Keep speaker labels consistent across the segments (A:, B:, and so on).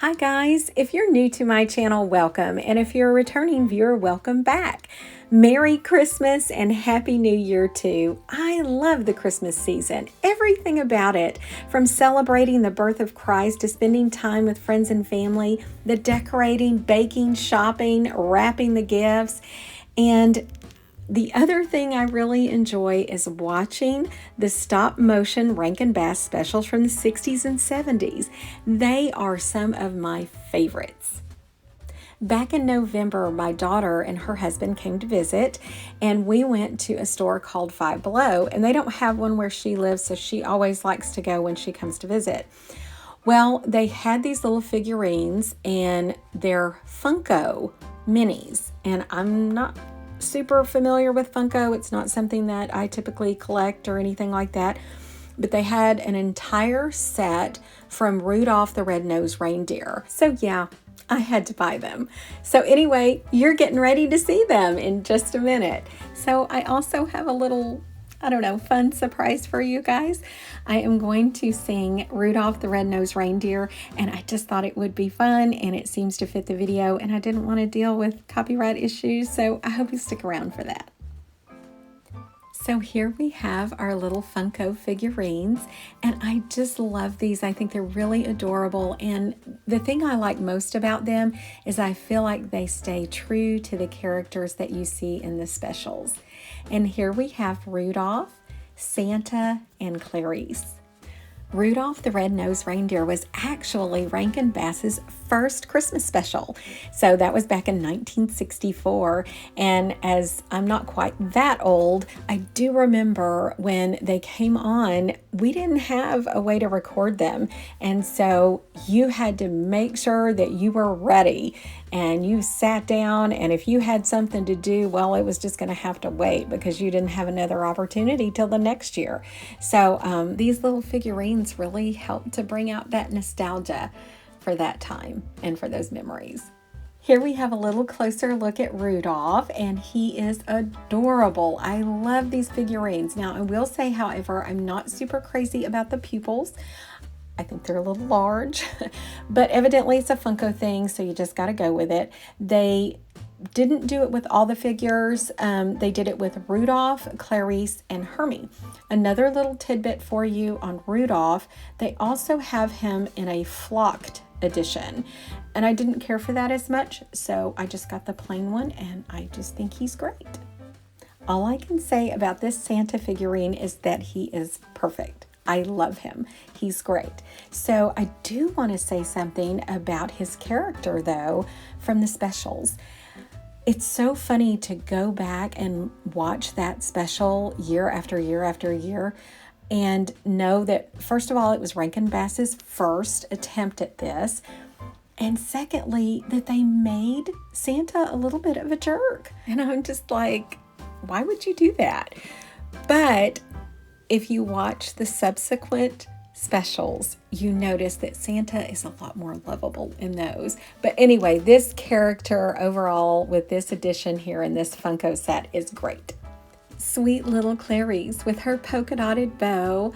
A: Hi guys, if you're new to my channel, welcome, and if you're a returning viewer, welcome back. Merry Christmas and Happy New Year too. I love the Christmas season, everything about it, from celebrating the birth of Christ to spending time with friends and family, the decorating, baking, shopping, wrapping the gifts, and the other thing I really enjoy is watching the stop motion Rankin Bass specials from the 60s and 70s. They are some of my favorites. Back in November, my daughter and her husband came to visit, and we went to a store called Five Below, and they don't have one where she lives, so she always likes to go when she comes to visit. Well, they had these little figurines, and they're Funko minis, and I'm not super familiar with Funko. It's not something that I typically collect or anything like that, but they had an entire set from Rudolph the Red-Nosed Reindeer. So yeah, I had to buy them. So anyway, you're getting ready to see them in just a minute. So I also have a little, fun surprise for you guys. I am going to sing Rudolph the Red-Nosed Reindeer, and I just thought it would be fun, and it seems to fit the video, and I didn't want to deal with copyright issues, so I hope you stick around for that. So here we have our little Funko figurines, and I just love these. I think they're really adorable, and the thing I like most about them is I feel like they stay true to the characters that you see in the specials. And here we have Rudolph, Santa, and Clarice. Rudolph the Red-Nosed Reindeer was actually Rankin Bass's first Christmas special. So that was back in 1964. And as I'm not quite that old, I do remember when they came on, we didn't have a way to record them. And so you had to make sure that you were ready and you sat down, and if you had something to do, well, it was just going to have to wait because you didn't have another opportunity till the next year. So these little figurines really help to bring out that nostalgia for that time and for those memories. Here we have a little closer look at Rudolph, and he is adorable. I love these figurines. Now, I will say, however, I'm not super crazy about the pupils. I think they're a little large, but evidently it's a Funko thing, so you just got to go with it. They didn't do it with all the figures. They did it with Rudolph, Clarice, and Hermie. Another little tidbit for you on Rudolph, they also have him in a flocked edition, and I didn't care for that as much, so I just got the plain one, and I just think he's great. All I can say about this Santa figurine is that he is perfect. I love him. He's great. So I do want to say something about his character, though, from the specials. It's so funny to go back and watch that special year after year after year and know that, first of all, it was Rankin Bass's first attempt at this. And secondly, that they made Santa a little bit of a jerk. And I'm just like, why would you do that? But if you watch the subsequent specials, you notice that Santa is a lot more lovable in those. But anyway, this character overall with this edition here in this Funko set is great. Sweet little Clarice with her polka dotted bow.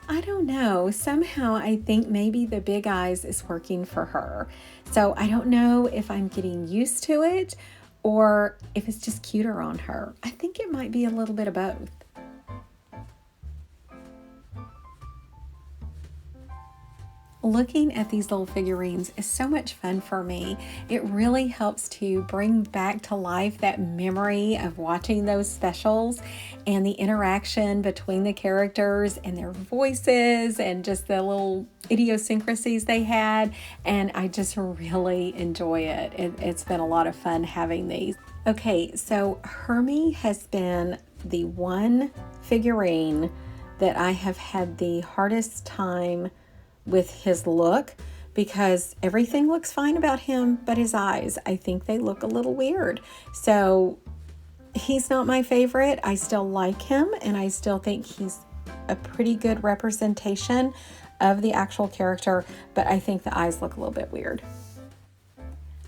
A: I don't know, somehow I think maybe the big eyes is working for her. So I don't know if I'm getting used to it or if it's just cuter on her. I think it might be a little bit of both. Looking at these little figurines is so much fun for me. It really helps to bring back to life that memory of watching those specials and the interaction between the characters and their voices and just the little idiosyncrasies they had. And I just really enjoy it. It's been a lot of fun having these. Okay, so Hermie has been the one figurine that I have had the hardest time with his look, because everything looks fine about him but his eyes, I think they look a little weird. So he's not my favorite. I still like him, and I still think he's a pretty good representation of the actual character, but I think the eyes look a little bit weird.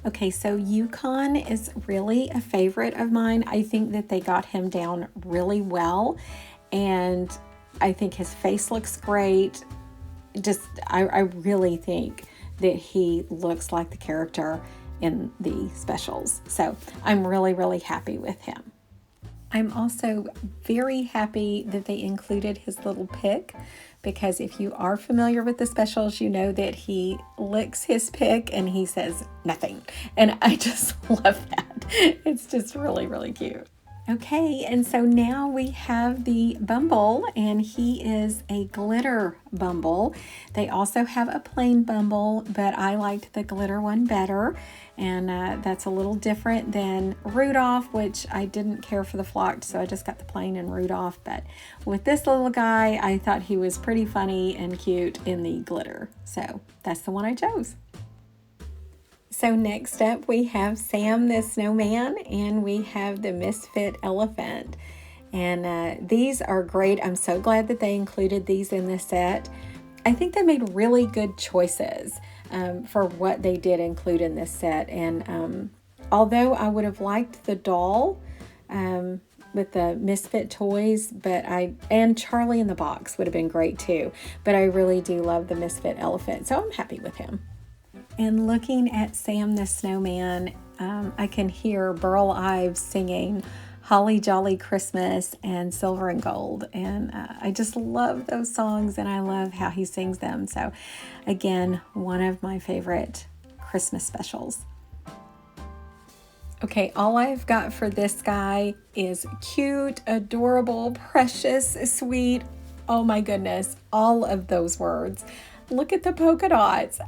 A: Okay, so Yukon is really a favorite of mine. I think that they got him down really well, and I think his face looks great. I really think that he looks like the character in the specials. So I'm really, really happy with him. I'm also very happy that they included his little pick, because if you are familiar with the specials, you know that he licks his pick and he says nothing. And I just love that. It's just really, really cute. Okay, and so now we have the Bumble, and he is a glitter Bumble. They also have a plain Bumble, but I liked the glitter one better, and that's a little different than Rudolph, which I didn't care for the flocked, so I just got the plain and Rudolph. But with this little guy, I thought he was pretty funny and cute in the glitter, so that's the one I chose. So next up we have Sam the Snowman, and we have the Misfit Elephant. And these are great. I'm so glad that they included these in the set. I think they made really good choices for what they did include in this set. And although I would have liked the doll with the Misfit toys, and Charlie in the Box would have been great too. But I really do love the Misfit Elephant, so I'm happy with him. And looking at Sam the Snowman, I can hear Burl Ives singing Holly Jolly Christmas and Silver and Gold. And I just love those songs, and I love how he sings them. So again, one of my favorite Christmas specials. Okay, all I've got for this guy is cute, adorable, precious, sweet. Oh my goodness, all of those words. Look at the polka dots.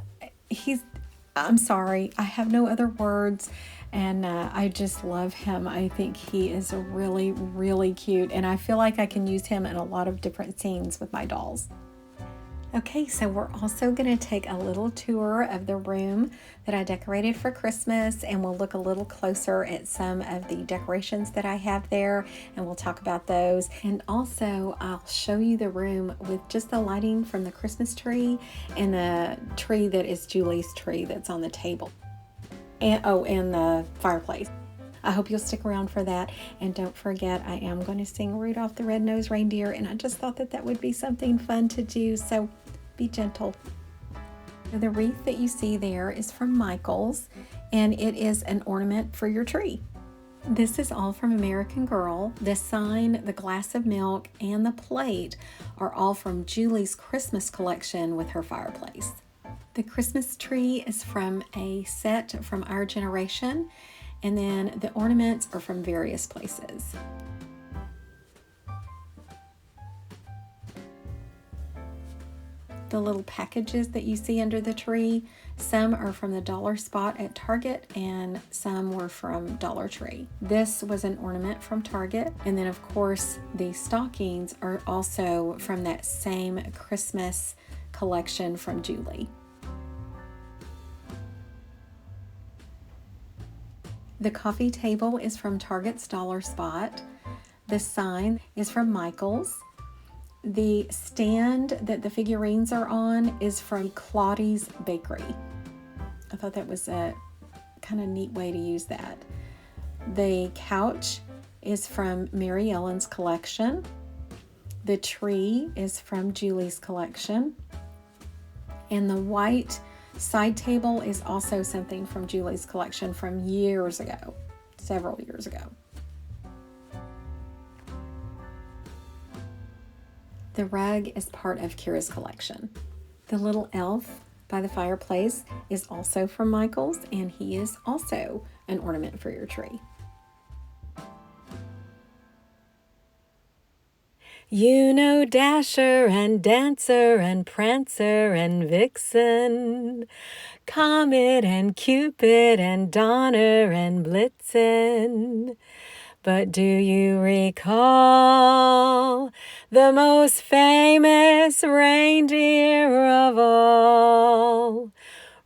A: I'm sorry, I have no other words, and I just love him. I think he is really, really cute, and I feel like I can use him in a lot of different scenes with my dolls. Okay, so we're also going to take a little tour of the room that I decorated for Christmas, and we'll look a little closer at some of the decorations that I have there, and we'll talk about those. And also, I'll show you the room with just the lighting from the Christmas tree and the tree that is Julie's tree that's on the table. And the fireplace. I hope you'll stick around for that. And don't forget, I am going to sing Rudolph the Red-Nosed Reindeer, and I just thought that would be something fun to do, so be gentle. The wreath that you see there is from Michael's, and it is an ornament for your tree. This is all from American Girl. The sign, the glass of milk, and the plate are all from Julie's Christmas collection with her fireplace. The Christmas tree is from a set from Our Generation, and then the ornaments are from various places. The little packages that you see under the tree, some are from the dollar spot at Target, and some were from Dollar Tree. This was an ornament from Target, and then of course the stockings are also from that same Christmas collection from Julie. The coffee table is from Target's Dollar Spot. The sign is from Michael's. The stand that the figurines are on is from Claudie's Bakery. I thought that was a kind of neat way to use that. The couch is from Mary Ellen's collection. The tree is from Julie's collection. And the white side table is also something from Julie's collection from years ago, several years ago. The rug is part of Kira's collection. The little elf by the fireplace is also from Michael's, and he is also an ornament for your tree. You know Dasher and Dancer and Prancer and Vixen, Comet and Cupid and Donner and Blitzen. But do you recall the most famous reindeer of all?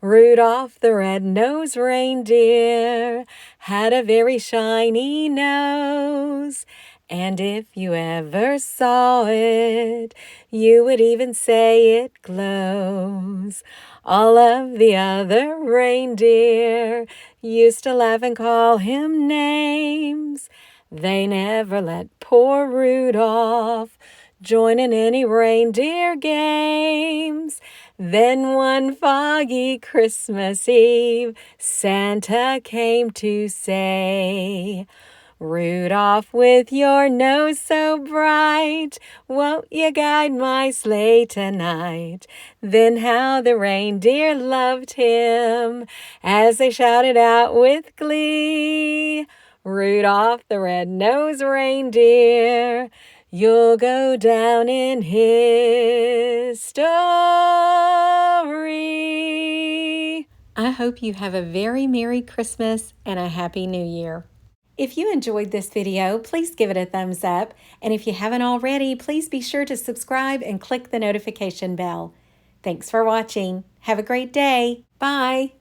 A: Rudolph the red-nosed reindeer had a very shiny nose, and if you ever saw it, you would even say it glows. All of the other reindeer used to laugh and call him names. They never let poor Rudolph joining any reindeer games. Then one foggy Christmas Eve, Santa came to say, Rudolph, with your nose so bright, won't you guide my sleigh tonight? Then how the reindeer loved him as they shouted out with glee, Rudolph the red-nosed reindeer, you'll go down in history. I hope you have a very Merry Christmas and a Happy New Year. If you enjoyed this video, please give it a thumbs up. And if you haven't already, please be sure to subscribe and click the notification bell. Thanks for watching. Have a great day. Bye.